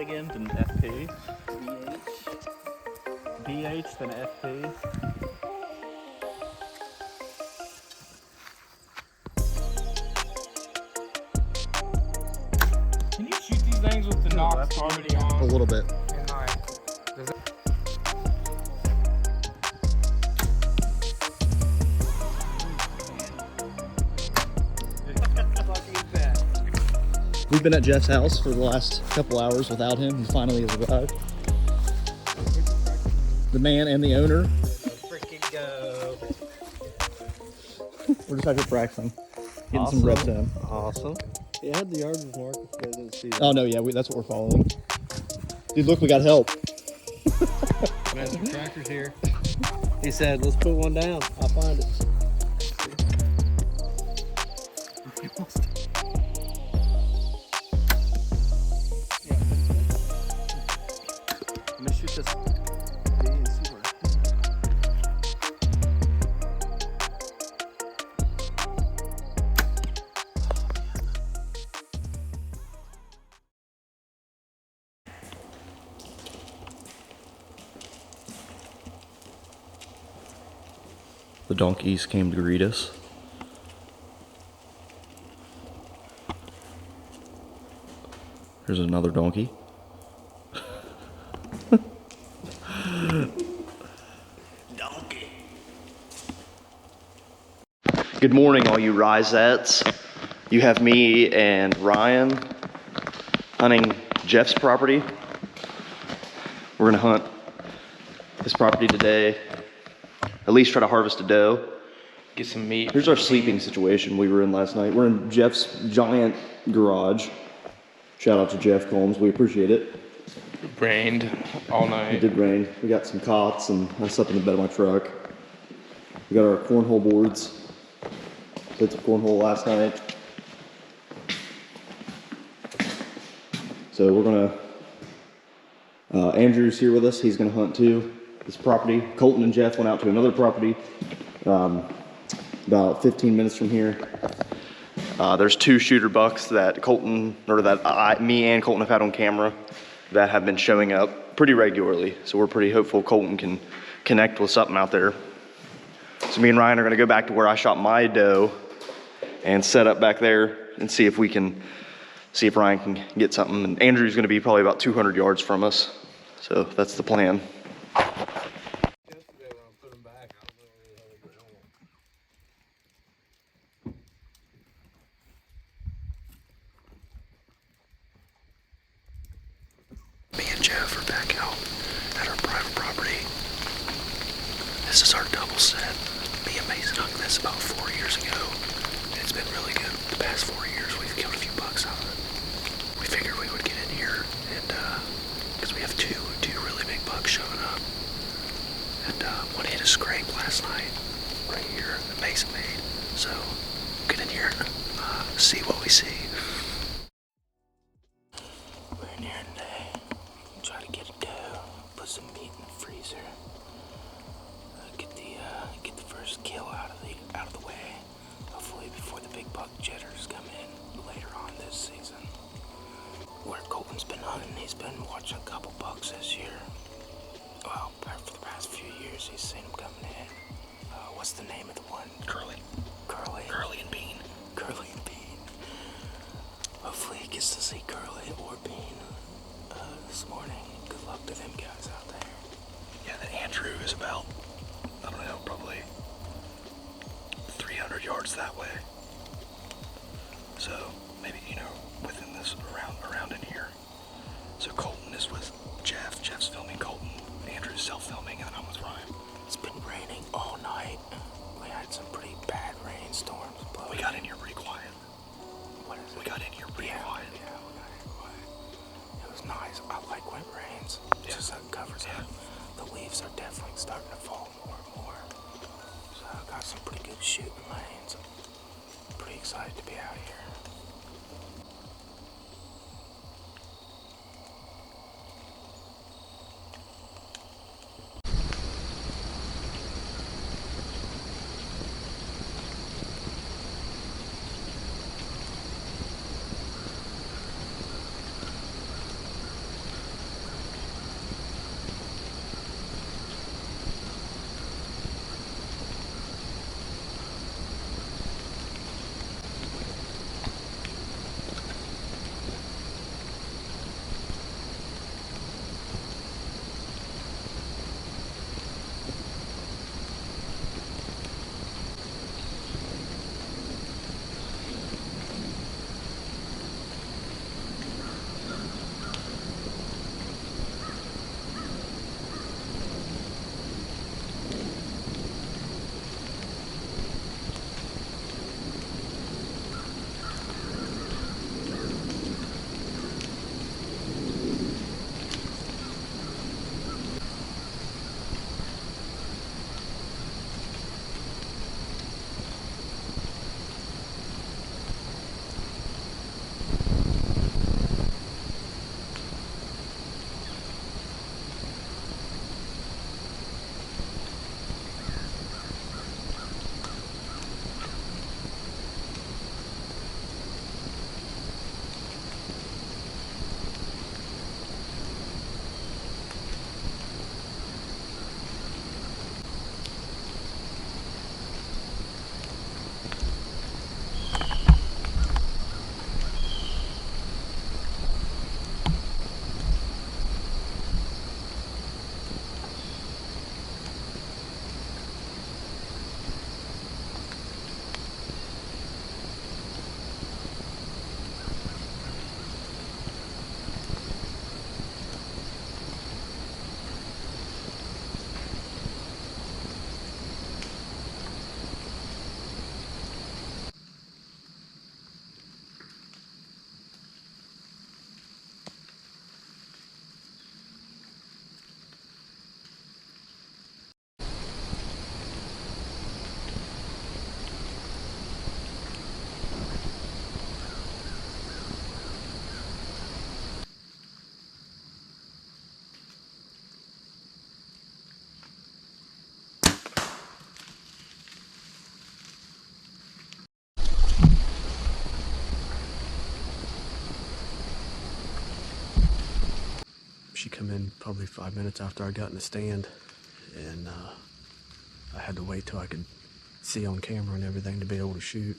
again than FP? BH than FP. Can you shoot these things with the knocks already on? A little bit. And like, does it... We've been at Jeff's house for the last couple hours without him. He finally has arrived. The man and the owner. Freaking go. We're just out here practicing. Getting some reps in. Awesome. Yeah, I had the yard was marked, but I didn't see that. Oh no, yeah, that's what we're following. Dude, look, we got help. Master Tractor's here. He said, let's put one down. I'll find it. Let me shoot this D and see where. The donkeys came to greet us. Here's another donkey. Donkey. Good morning, all you Rizettes. You have me and Ryan hunting Jeff's property. We're gonna hunt his property today. At least try to harvest a doe. Get some meat. Here's our sleeping situation we were in last night. We're in Jeff's giant garage. Shout out to Jeff Combs, we appreciate it. It rained all It night. did rain. We got some cots and I slept in the bed of my truck. We got our cornhole boards. Played some cornhole last night. So we're gonna, Andrew's here with us. He's gonna hunt too. This property. Colton and Jeff went out to another property about 15 minutes from here. There's 2 shooter bucks that me and Colton have had on camera that have been showing up pretty regularly. So we're pretty hopeful Colton can connect with something out there. So me and Ryan are gonna go back to where I shot my doe and set up back there and see if Ryan can get something. And Andrew's gonna be probably about 200 yards from us. So that's the plan. Yesterday when I put them back, I don't know how they get home. Me and Jeff are back out at our private property. This is our double set. Me and Mason hung this about 4 years ago. And it's been really good. The past 4 years we've killed a few bucks out of it. We figured we would get in here and because we have two really big bucks showing up. And one hit a scrape last night right here that Mason made. So get in here and see what we see. We're in here today. Try to get a doe, put some meat in the freezer. Get the first kill out of the way. Hopefully before the big buck jetters come in later on this season. Where Colton's been hunting, he's been watching a couple bucks this year. Well, for the past few years, he's seen them coming in. What's the name of the one? Curly. Curly and Bean. Curly and Bean. Hopefully he gets to see Curly or Bean this morning. Good luck to them guys out there. Yeah, then Andrew is about, I don't know, probably 300 yards that way. So maybe, within this, around in here. So Colton is with Jeff. Jeff's filming Colton. Andrew's self-filming, and I'm with Ryan. It's been raining all night. We had some pretty bad rainstorms, but we got in here pretty quiet. What is it? We got in here pretty quiet. Yeah, we got in here quiet. It was nice. I like when it rains. Yeah. Just like covers up. The leaves are definitely starting to fall more and more. So I got some pretty good shooting lanes. Pretty excited to be out here. she come in probably 5 minutes after I got in the stand, and I had to wait till I could see on camera and everything to be able to shoot.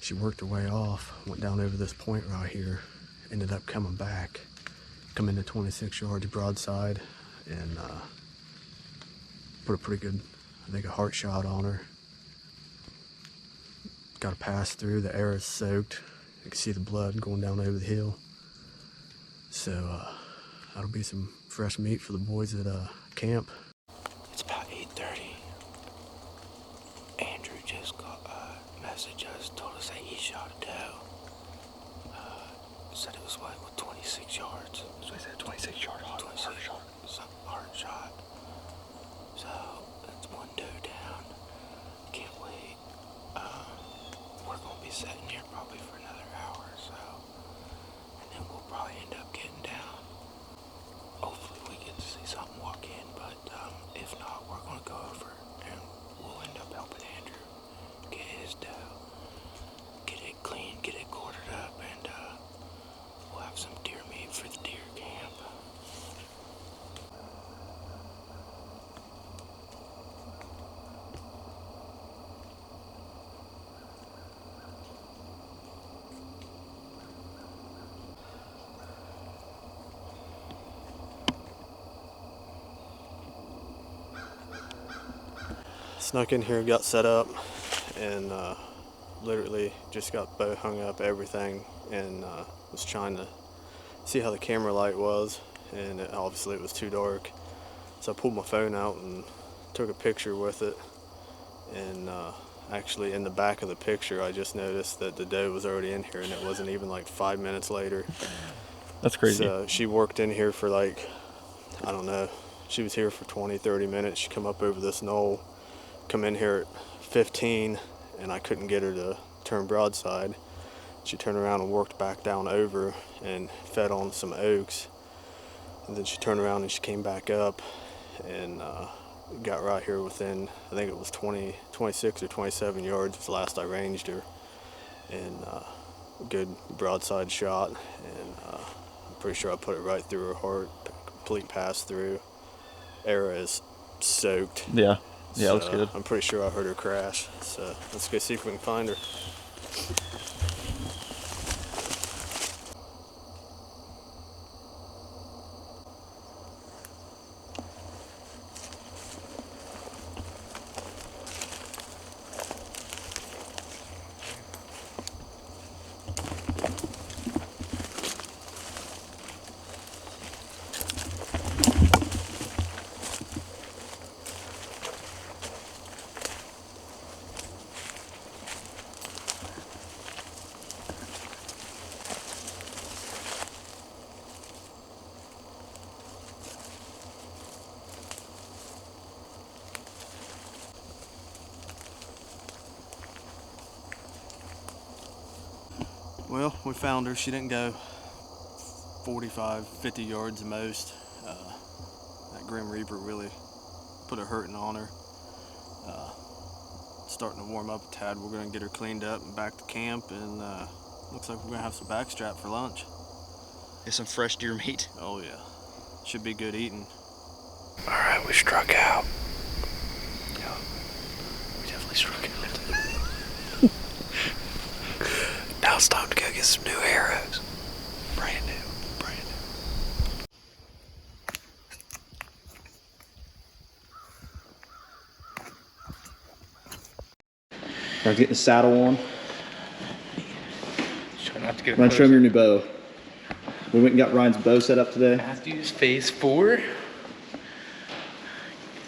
She worked her way off, went down over this point right here, ended up coming back, coming to 26 yards broadside, and put a pretty good, I think, a heart shot on her. Got a pass through, the air is soaked. You can see the blood going down over the hill. So that'll be some fresh meat for the boys at camp. It's about 8:30. Andrew just got messaged us, told us that he shot a doe. Said it was what, 26 yards. So he said 26 yard heart shot. Heart shot. So that's one doe down. Can't wait. We're gonna be sitting here probably for another hour or so, and then we'll probably end up getting down. Hopefully we get to see something walk in, but if not, we're gonna go over and we'll end up helping Andrew get his doe, get it clean, get it quartered up, and we'll have some deer meat for the deer camp. Snuck in here, got set up, and literally just got bow hung up, everything, and was trying to see how the camera light was, and obviously it was too dark. So I pulled my phone out and took a picture with it, and actually in the back of the picture I just noticed that the doe was already in here, and it wasn't even like 5 minutes later. That's crazy. So she worked in here for like, I don't know, she was here for 20-30 minutes. She come up over this knoll, come in here at 15, and I couldn't get her to turn broadside. She turned around and worked back down over and fed on some oaks, and then she turned around and she came back up and got right here within, I think it was 26 or 27 yards was the last I ranged her, and good broadside shot, and I'm pretty sure I put it right through her heart, complete pass through. Arrow is soaked. Yeah. Yeah, looks So, good. I'm pretty sure I heard her crash, so let's go see if we can find her. Well, we found her. She didn't go 45, 50 yards the most. That Grim Reaper really put a hurting on her. Starting to warm up a tad. We're going to get her cleaned up and back to camp, and looks like we're going to have some backstrap for lunch. It's some fresh deer meat. Oh yeah, should be good eating. Alright, we struck out. Yeah, we definitely struck out. Now it's time to go get some new arrows. Brand new. Start getting the saddle on. Try not to get Ryan, show me your new bow. We went and got Ryan's bow set up today. Matthews Phase 4.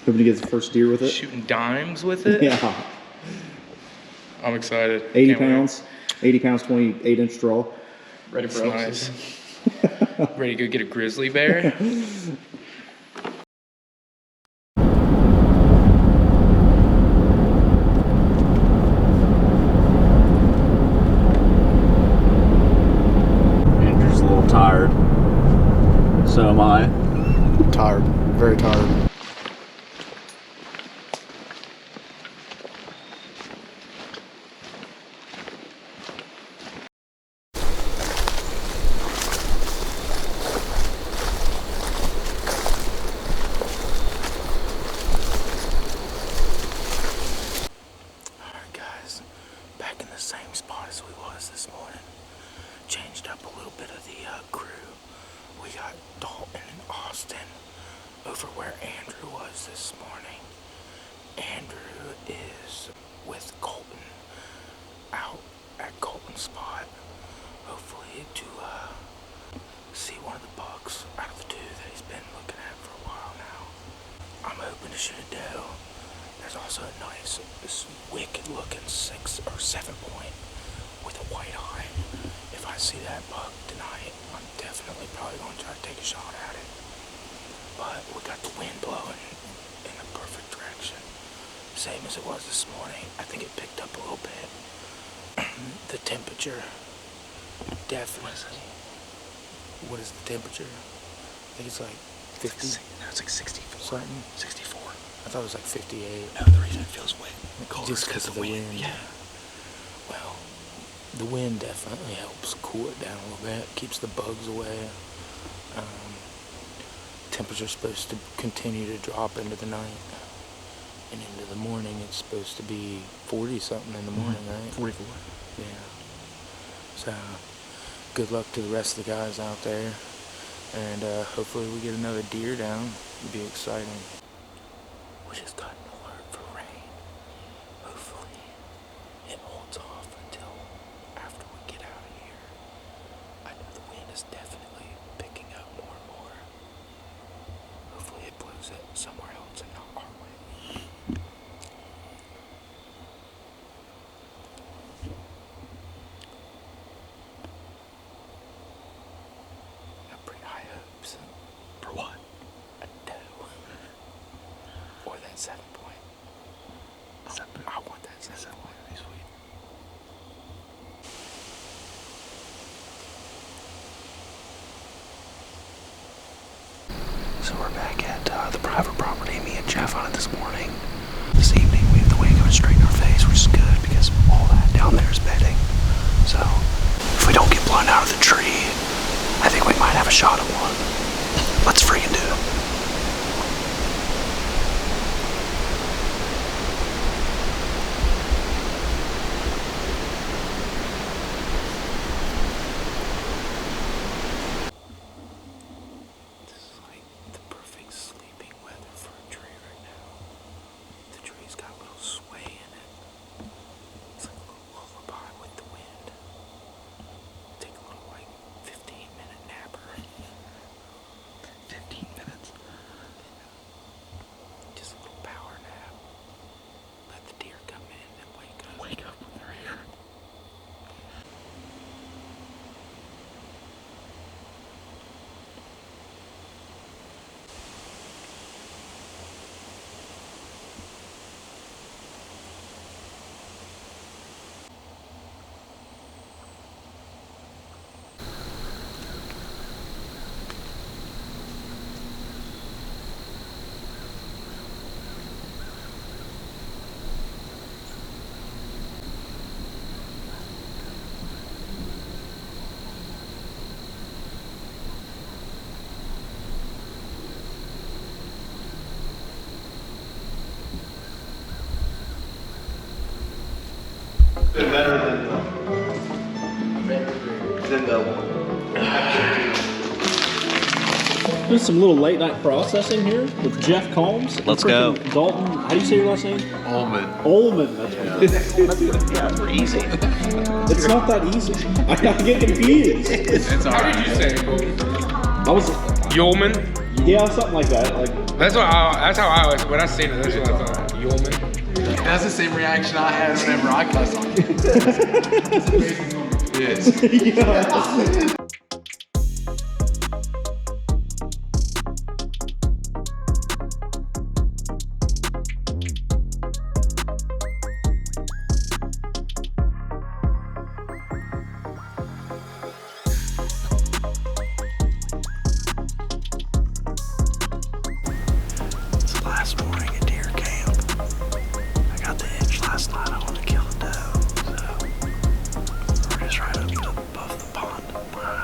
Hoping to get his first deer with it. Shooting dimes with it. Yeah. I'm excited. 80 Can't wait. pounds. 80 pounds, 28-inch draw. Ready for nice. Ready to go get a grizzly bear. Andrew's a little tired. So am I. Tired, very tired. up a little bit of the crew. We got Dalton and Austin over where Andrew was this morning. Andrew is with Colton out at Colton's spot, hopefully to see one of the bucks out of the two that he's been looking at for a while now. I'm hoping to shoot a doe. There's also a nice, this wicked looking 6 or 7 point with a white eye. If I see that buck tonight, I'm definitely probably going to try to take a shot at it. But we got the wind blowing in the perfect direction. Same as it was this morning. I think it picked up a little bit. The temperature, definitely. What is the temperature? I think it's like 50. No, it's like 64. Something. 64. I thought it was like 58. No, the reason it feels colder Just because of the wind. Yeah. Well, the wind definitely helps cool it down a little bit. Keeps the bugs away. Temperature's supposed to continue to drop into the night. And into the morning, it's supposed to be 40 something in the morning, right? 44. Yeah. So, good luck to the rest of the guys out there. And hopefully we get another deer down. It'd be exciting. We just got an alert for rain. Hopefully it holds off until after we get out of here. I know the wind is definitely picking up more and more. Hopefully it blows it somewhere else and not our way. Got pretty high hopes. For what? A doe. Or that 7 point. I want that 7 point. Be sweet. So we're back at the private property. Me and Jeff on it this morning. This evening we have the wind coming straight in our face, which is good because all that down there is bedding. So if we don't get blown out of the tree, I think we might have a shot at one. Let's freaking do it. This is like the perfect sleeping weather for a tree right now. The tree's got a little sway in it. It's like a little lullaby with the wind. Take a little like 15-minute napper. 15 minutes. Just a little power nap. Let the deer come in and wake up. Wake up when they're here. Been better than the Doing some little late night processing here with Jeff Combs. Let's go. Dalton, how do you say your last name? Ullman. Ullman, that's right. Yeah, we're easy. It's not that easy. I get confused. How did you say it? I was, Yeoman? yeah, something like that. Like, That's how I always, when I say that, that's what I thought. Yeoman? That's the same reaction I had whenever I cuss on you. Yes. yeah. It's the last morning at Deer Camp. I got the itch last night. I wanted to kill a doe, so we're just right up above the pond behind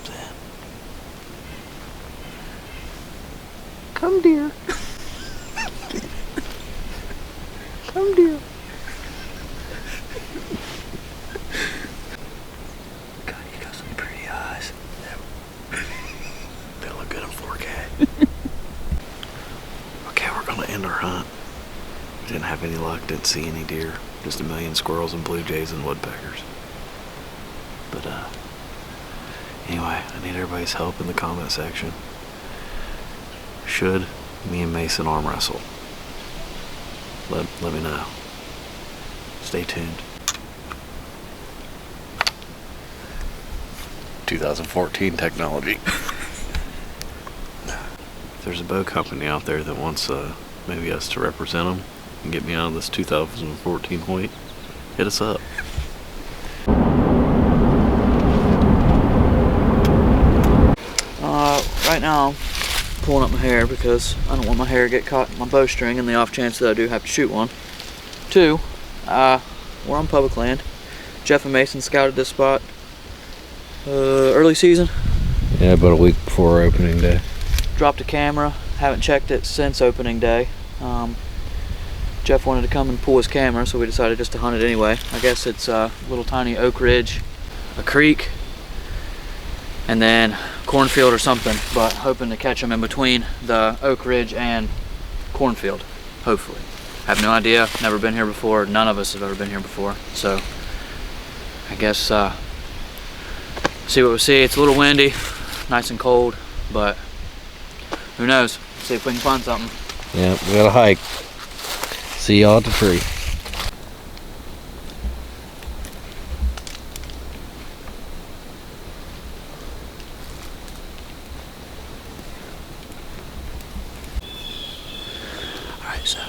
comes in. Come, dear. Come, dear. God, you got some pretty eyes. They look good in 4K. Okay, we're gonna end our hunt. Didn't have any luck, didn't see any deer. Just a million squirrels and blue jays and woodpeckers. But anyway, I need everybody's help in the comment section. Should me and Mason arm wrestle? Let me know. Stay tuned. 2014 technology. If there's a bow company out there that wants maybe us to represent them and get me out of this 2014 Hoyt, hit us up. Right now, I'm pulling up my hair because I don't want my hair to get caught in my bowstring in the off chance that I do have to shoot one. 2, we're on public land. Jeff and Mason scouted this spot early season. Yeah, about a week before opening day. Dropped a camera, haven't checked it since opening day. Jeff wanted to come and pull his camera, so we decided just to hunt it anyway. I guess it's a little tiny oak ridge, a creek, and then cornfield or something, but hoping to catch them in between the oak ridge and cornfield, hopefully. Have no idea, never been here before, none of us have ever been here before, so I guess see what we see. It's a little windy, nice and cold, but who knows? See if we can find something. Yeah, we got a hike. See y'all at the tree. Alright, so